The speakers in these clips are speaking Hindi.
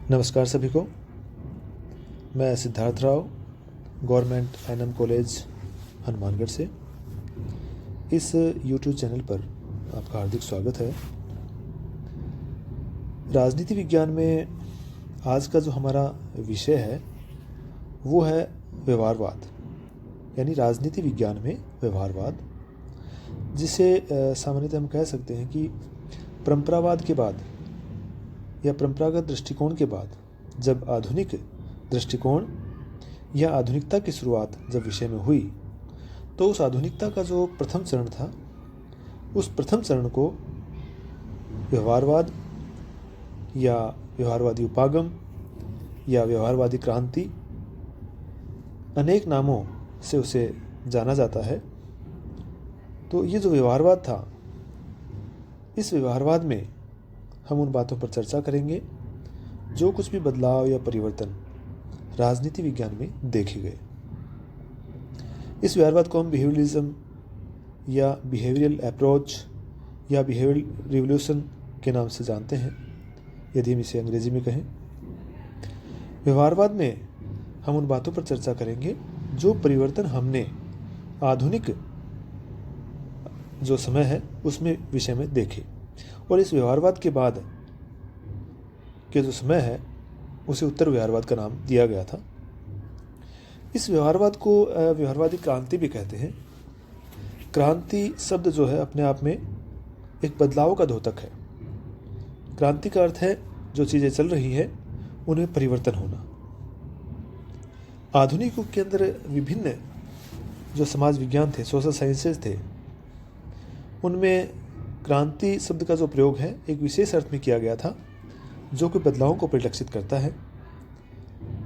नमस्कार सभी को। मैं Siddharth Rao, government NM college Hanumangarh से इस यूट्यूब चैनल पर आपका हार्दिक स्वागत है। राजनीति विज्ञान में आज का जो हमारा विषय है वो है व्यवहारवाद, यानी राजनीति विज्ञान में व्यवहारवाद, जिसे सामान्यतः हम कह सकते हैं कि परंपरावाद के बाद या परंपरागत दृष्टिकोण के बाद जब आधुनिक दृष्टिकोण या आधुनिकता की शुरुआत जब विषय में हुई, तो उस आधुनिकता का जो प्रथम चरण था, उस प्रथम चरण को व्यवहारवाद या व्यवहारवादी उपागम या व्यवहारवादी क्रांति, अनेक नामों से उसे जाना जाता है। तो ये जो व्यवहारवाद था, इस व्यवहारवाद में हम उन बातों पर चर्चा करेंगे जो कुछ भी बदलाव या परिवर्तन राजनीति विज्ञान में देखे गए। इस व्यवहारवाद को हम बिहेवियरलिज्म या बिहेवियरल अप्रोच या बिहेवियरल रिवोल्यूशन के नाम से जानते हैं, यदि हम इसे अंग्रेजी में कहें। व्यवहारवाद में हम उन बातों पर चर्चा करेंगे जो परिवर्तन हमने आधुनिक जो समय है उसमें विषय में देखे, और इस व्यवहारवाद के बाद के जो समय है उसे उत्तर व्यवहारवाद का नाम दिया गया था। इस व्यवहारवाद को व्यवहारवादी क्रांति भी कहते हैं। क्रांति शब्द जो है अपने आप में एक बदलाव का द्योतक है। क्रांति का अर्थ है जो चीज़ें चल रही है उनमें परिवर्तन होना। आधुनिक युग के अंदर विभिन्न जो समाज विज्ञान थे, सोशल साइंसेज थे, उनमें क्रांति शब्द का जो प्रयोग है एक विशेष अर्थ में किया गया था जो कि बदलावों को परिलक्षित करता है।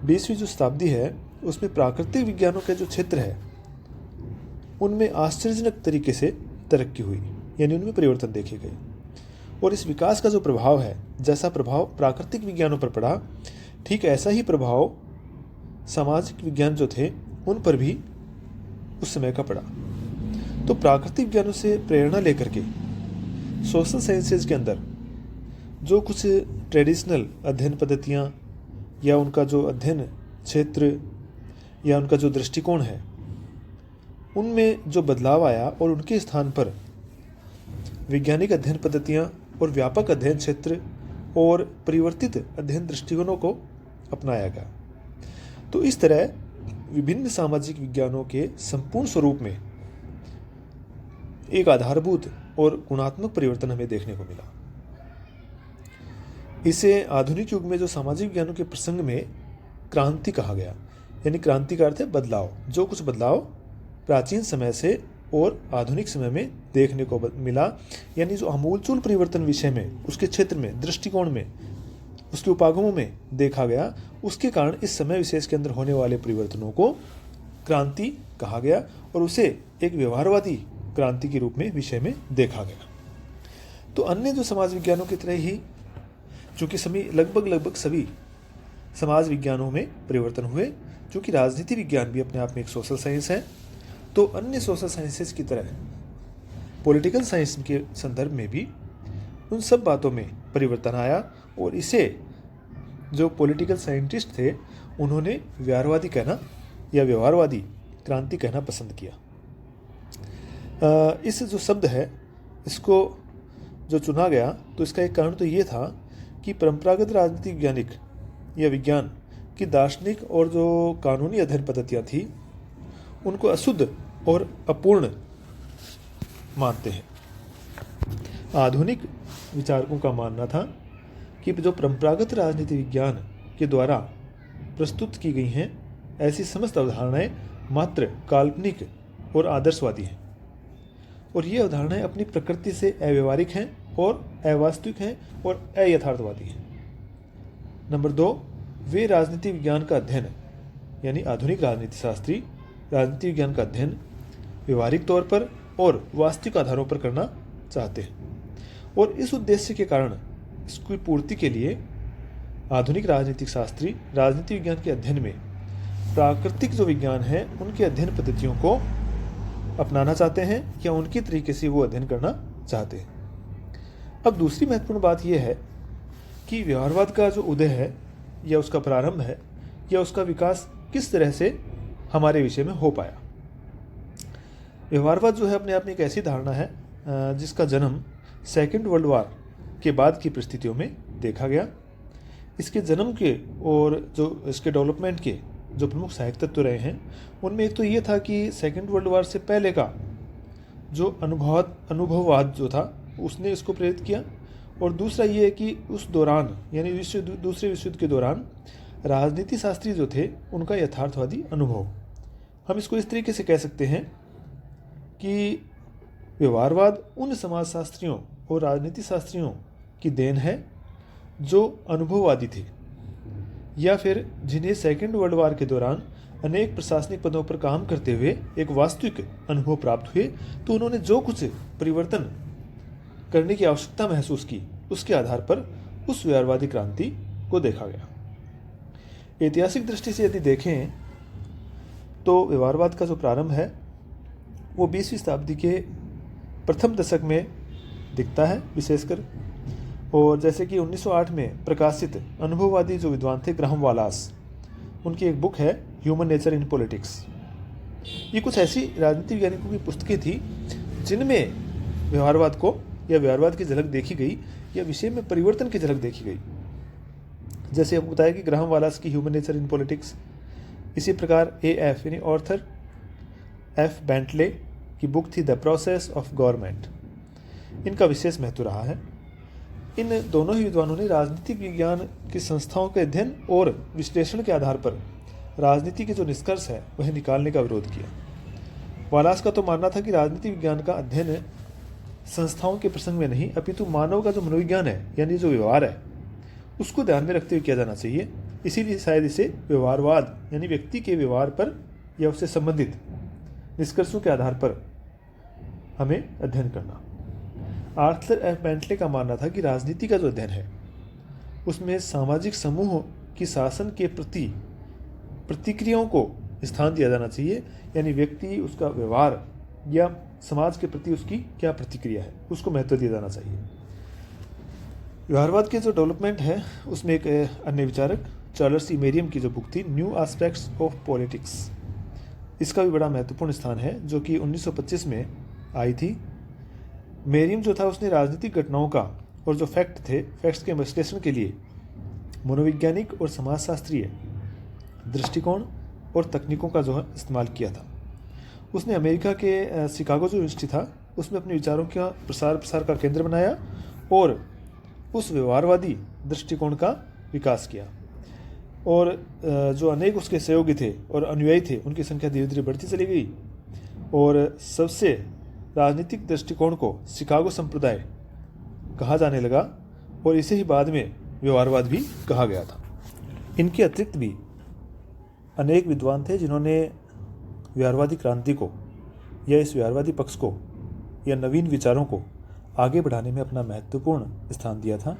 20वीं जो शताब्दी है उसमें प्राकृतिक विज्ञानों के जो क्षेत्र है उनमें आश्चर्यजनक तरीके से तरक्की हुई, यानी उनमें परिवर्तन देखे गए। और इस विकास का जो प्रभाव है, जैसा प्रभाव प्राकृतिक विज्ञानों पर पड़ा, ठीक ऐसा ही प्रभाव सामाजिक विज्ञान जो थे उन पर भी उस समय का पड़ा। तो प्राकृतिक विज्ञानों से प्रेरणा लेकर के सोशल साइंसेज के अंदर जो कुछ ट्रेडिशनल अध्ययन पद्धतियाँ या उनका जो अध्ययन क्षेत्र या उनका जो दृष्टिकोण है, उनमें जो बदलाव आया और उनके स्थान पर वैज्ञानिक अध्ययन पद्धतियाँ और व्यापक अध्ययन क्षेत्र और परिवर्तित अध्ययन दृष्टिकोणों को अपनाया गया। तो इस तरह विभिन्न सामाजिक विज्ञानों के संपूर्ण स्वरूप में एक आधारभूत और गुणात्मक परिवर्तन हमें देखने को मिला। इसे आधुनिक युग में जो सामाजिक विज्ञानों के प्रसंग में क्रांति कहा गया, यानी क्रांति का अर्थ है बदलाव। जो कुछ बदलाव प्राचीन समय से और आधुनिक समय में देखने को मिला, यानी जो आमूलचूल परिवर्तन विषय में, उसके क्षेत्र में, दृष्टिकोण में, उसके उपागमों में देखा गया, उसके कारण इस समय विशेष के अंदर होने वाले परिवर्तनों को क्रांति कहा गया और उसे एक व्यवहारवादी क्रांति के रूप में विषय में देखा गया। तो अन्य जो समाज विज्ञानों की तरह ही, चूँकि सभी लगभग सभी समाज विज्ञानों में परिवर्तन हुए, चूँकि राजनीति विज्ञान भी अपने आप में एक सोशल साइंस है, तो अन्य सोशल साइंसेस की तरह पॉलिटिकल साइंस के संदर्भ में भी उन सब बातों में परिवर्तन आया और इसे जो पॉलिटिकल साइंटिस्ट थे उन्होंने व्यवहारवादी कहना या व्यवहारवादी क्रांति कहना पसंद किया। इस जो शब्द है इसको जो चुना गया, तो इसका एक कारण तो ये था कि परंपरागत राजनीति वैज्ञानिक या विज्ञान की दार्शनिक और जो कानूनी अध्ययन पद्धतियाँ थी उनको अशुद्ध और अपूर्ण मानते हैं। आधुनिक विचारकों का मानना था कि जो परंपरागत राजनीति विज्ञान के द्वारा प्रस्तुत की गई हैं ऐसी समस्त अवधारणाएं मात्र काल्पनिक और आदर्शवादी हैं, और ये अवधारणाएं अपनी प्रकृति से अव्यवहारिक हैं और अवास्तविक हैं और अयथार्थवादी हैं। नंबर 2, वे राजनीति विज्ञान का अध्ययन, यानी आधुनिक राजनीति शास्त्री राजनीति विज्ञान का अध्ययन व्यवहारिक तौर पर और वास्तविक आधारों पर करना चाहते हैं, और इस उद्देश्य के कारण इसकी पूर्ति के लिए आधुनिक राजनीतिक शास्त्री राजनीति विज्ञान के अध्ययन में प्राकृतिक जो विज्ञान है उनके अध्ययन पद्धतियों को अपनाना चाहते हैं या उनकी तरीके से वो अध्ययन करना चाहते हैं। अब दूसरी महत्वपूर्ण बात यह है कि व्यवहारवाद का जो उदय है या उसका प्रारंभ है या उसका विकास किस तरह से हमारे विषय में हो पाया। व्यवहारवाद जो है अपने आप में एक ऐसी धारणा है जिसका जन्म सेकेंड वर्ल्ड वॉर के बाद की परिस्थितियों में देखा गया। इसके जन्म के और जो इसके डेवलपमेंट के जो प्रमुख सहायक तत्व रहे हैं उनमें एक तो ये था कि सेकेंड वर्ल्ड वॉर से पहले का जो अनुभववाद जो था उसने इसको प्रेरित किया, और दूसरा ये है कि उस दौरान यानी दूसरे विश्व युद्ध के दौरान राजनीति शास्त्री जो थे उनका यथार्थवादी अनुभव। हम इसको इस तरीके से कह सकते हैं कि व्यवहारवाद उन समाजशास्त्रियों और राजनीति शास्त्रियों की देन है जो अनुभववादी थे, या फिर जिन्हें सेकेंड वर्ल्ड वॉर के दौरान अनेक प्रशासनिक पदों पर काम करते हुए एक वास्तविक अनुभव प्राप्त हुए, तो उन्होंने जो कुछ परिवर्तन करने की आवश्यकता महसूस की उसके आधार पर उस व्यवहारवादी क्रांति को देखा गया। ऐतिहासिक दृष्टि से यदि देखें तो व्यवहारवाद का जो प्रारंभ है वो 20वीं शताब्दी के प्रथम दशक में दिखता है विशेषकर, और जैसे कि 1908 में प्रकाशित अनुभववादी जो विद्वान थे ग्राहम वालास, उनकी एक बुक है ह्यूमन नेचर इन पॉलिटिक्स। ये कुछ ऐसी राजनीति वैज्ञानिकों की पुस्तकें थी जिनमें व्यवहारवाद को या व्यवहारवाद की झलक देखी गई या विषय में परिवर्तन की झलक देखी गई। जैसे आपको बताया कि ग्राहम वालास की ह्यूमन नेचर इन पॉलिटिक्स, इसी प्रकार AF यानी ऑर्थर F बेंटले की बुक थी द प्रोसेस ऑफ गवर्नमेंट, इनका विशेष महत्व रहा है। इन दोनों ही विद्वानों ने राजनीतिक विज्ञान की संस्थाओं के अध्ययन और विश्लेषण के आधार पर राजनीति के जो निष्कर्ष है वह निकालने का विरोध किया। वालास का तो मानना था कि राजनीति विज्ञान का अध्ययन संस्थाओं के प्रसंग में नहीं अपितु मानव का जो मनोविज्ञान है यानी जो व्यवहार है उसको ध्यान में रखते हुए किया जाना चाहिए। इसीलिए शायद इसे व्यवहारवाद यानी व्यक्ति के व्यवहार पर या उससे संबंधित निष्कर्षों के आधार पर हमें अध्ययन करना। आर्थर F बेंटले का मानना था कि राजनीति का जो अध्ययन है उसमें सामाजिक समूह की शासन के प्रति प्रतिक्रियाओं को स्थान दिया जाना चाहिए, यानी व्यक्ति उसका व्यवहार या समाज के प्रति उसकी क्या प्रतिक्रिया है उसको महत्व दिया जाना चाहिए। व्यवहारवाद के जो डेवलपमेंट है उसमें एक अन्य विचारक चार्ल्स ई मेरियम की जो बुक थी न्यू एस्पेक्ट्स ऑफ पॉलिटिक्स, इसका भी बड़ा महत्वपूर्ण स्थान है जो कि 1925 में आई थी। मेरियम जो था उसने राजनीतिक घटनाओं का और जो फैक्ट्स के विश्लेषण के लिए मनोवैज्ञानिक और समाजशास्त्रीय दृष्टिकोण और तकनीकों का जो है इस्तेमाल किया था। उसने अमेरिका के शिकागो जो यूनिवर्सिटी था उसमें अपने विचारों का प्रसार का केंद्र बनाया और उस व्यवहारवादी दृष्टिकोण का विकास किया, और जो अनेक उसके सहयोगी थे और अनुयायी थे उनकी संख्या धीरे धीरे बढ़ती चली गई, और सबसे राजनीतिक दृष्टिकोण को शिकागो संप्रदाय कहा जाने लगा और इसे ही बाद में व्यवहारवाद भी कहा गया था। इनके अतिरिक्त भी अनेक विद्वान थे जिन्होंने व्यवहारवादी क्रांति को या इस व्यवहारवादी पक्ष को या नवीन विचारों को आगे बढ़ाने में अपना महत्वपूर्ण स्थान दिया था,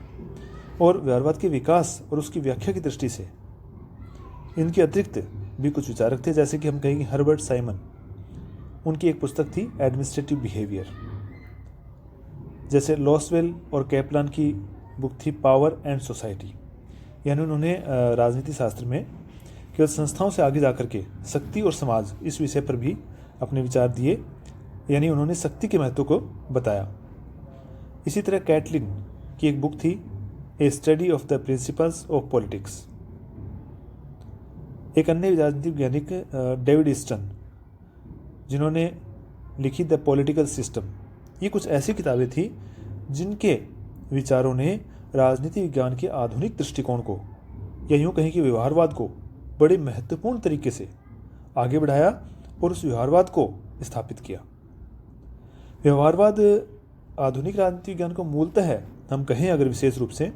और व्यवहारवाद के विकास और उसकी व्याख्या की दृष्टि से इनके अतिरिक्त भी कुछ विचारक थे, जैसे कि हम कहेंगे हर्बर्ट साइमन, उनकी एक पुस्तक थी एडमिनिस्ट्रेटिव बिहेवियर। जैसे लॉसवेल और कैपलान की बुक थी पावर एंड सोसाइटी, यानी उन्होंने राजनीति शास्त्र में केवल संस्थाओं से आगे जाकर के शक्ति और समाज इस विषय पर भी अपने विचार दिए, यानी उन्होंने शक्ति के महत्व को बताया। इसी तरह कैटलिन की एक बुक थी a study of the principles of politics. एक अन्य राजनीतिक वैज्ञानिक डेविड ईस्टन जिन्होंने लिखी द पॉलिटिकल सिस्टम, ये कुछ ऐसी किताबें थी जिनके विचारों ने राजनीति विज्ञान के आधुनिक दृष्टिकोण को या यूँ कहें कि व्यवहारवाद को बड़े महत्वपूर्ण तरीके से आगे बढ़ाया और उस व्यवहारवाद को स्थापित किया। व्यवहारवाद आधुनिक राजनीति विज्ञान को मूलतः हम कहें अगर विशेष रूप से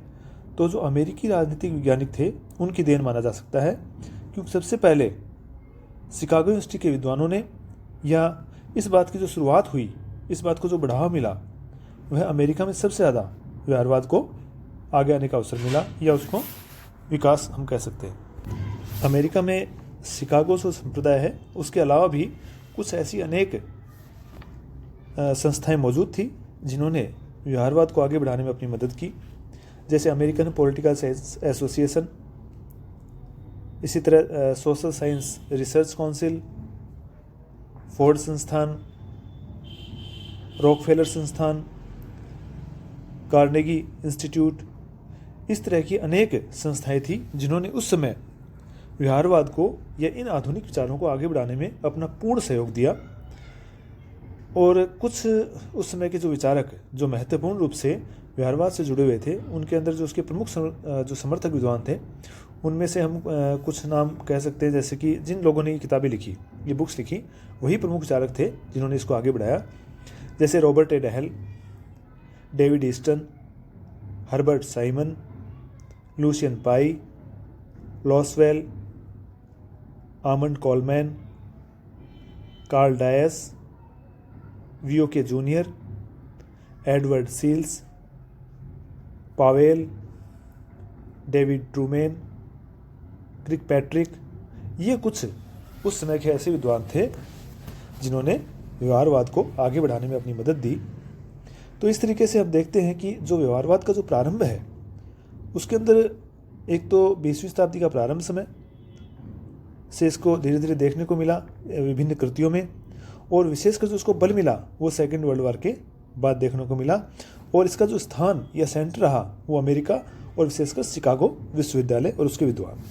तो जो अमेरिकी राजनीतिक वैज्ञानिक थे उनकी देन माना जा सकता है, क्योंकि सबसे पहले शिकागो यूनिवर्सिटी के विद्वानों ने या इस बात की जो शुरुआत हुई, इस बात को जो बढ़ावा मिला, वह अमेरिका में सबसे ज़्यादा व्यवहारवाद को आगे आने का अवसर मिला या उसको विकास हम कह सकते हैं। अमेरिका में शिकागो जो संप्रदाय है उसके अलावा भी कुछ ऐसी अनेक संस्थाएं मौजूद थी जिन्होंने व्यवहारवाद को आगे बढ़ाने में अपनी मदद की, जैसे अमेरिकन पॉलिटिकल एसोसिएशन, इसी तरह social science research council, Ford संस्थान, रॉकफेलर संस्थान, कार्नेगी इंस्टीट्यूट, इस तरह की अनेक संस्थाएं थी जिन्होंने उस समय व्यवहारवाद को या इन आधुनिक विचारों को आगे बढ़ाने में अपना पूर्ण सहयोग दिया। और कुछ उस समय के जो विचारक जो महत्वपूर्ण रूप से व्यवहारवाद से जुड़े हुए थे, उनके अंदर जो उसके प्रमुख जो समर्थक विद्वान थे, उनमें से हम कुछ नाम कह सकते हैं, जैसे कि जिन लोगों ने ये किताबें लिखी, ये बुक्स लिखी, वही प्रमुख विचारक थे जिन्होंने इसको आगे बढ़ाया, जैसे Robert A Dahl, David Easton, Herbert Simon, Lucian Pye, Lasswell, Almond Coleman, Karl Dias, V O Key junior, Edward Shils, Powell, David Truman, Kirkpatrick, ये कुछ उस समय के ऐसे विद्वान थे जिन्होंने व्यवहारवाद को आगे बढ़ाने में अपनी मदद दी। तो इस तरीके से हम देखते हैं कि जो व्यवहारवाद का जो प्रारंभ है, उसके अंदर एक तो 20वीं शताब्दी का प्रारंभ समय से इसको धीरे धीरे देखने को मिला विभिन्न कृतियों में, और विशेषकर जो उसको बल मिला वो सेकेंड वर्ल्ड वॉर के बाद देखने को मिला। और इसका जो स्थान या सेंटर रहा वो अमेरिका और विशेषकर शिकागो विश्वविद्यालय और उसके विद्वान।